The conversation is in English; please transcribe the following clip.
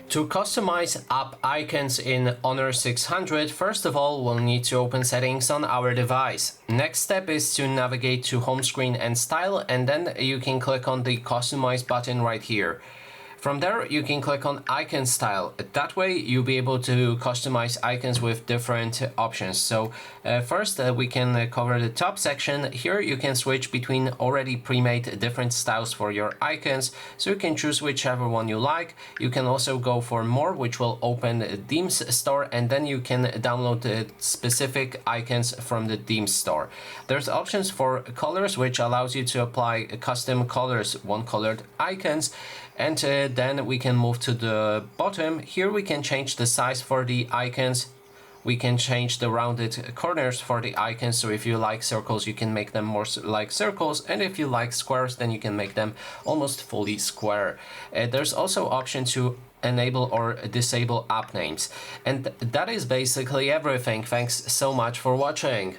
To customize app icons in Honor 600, first of all, we'll need to open settings on our device. Next step is to navigate to home screen and style, and then you can click on the customize button right here. From there, you can click on icon style. That way, you'll be able to customize icons with different options. So first, we can cover the top section. Here, you can switch between already pre-made different styles for your icons. So you can choose whichever one you like. You can also go for more, which will open the themes store, and then you can download the specific icons from the themes store. There's options for colors, which allows you to apply custom colors, one-colored icons. And then we can move to the bottom. Here we can change the size for the icons. We can change the rounded corners for the icons. So if you like circles, you can make them more like circles. And if you like squares, then you can make them almost fully square. There's also option to enable or disable app names. And that is basically everything. Thanks so much for watching.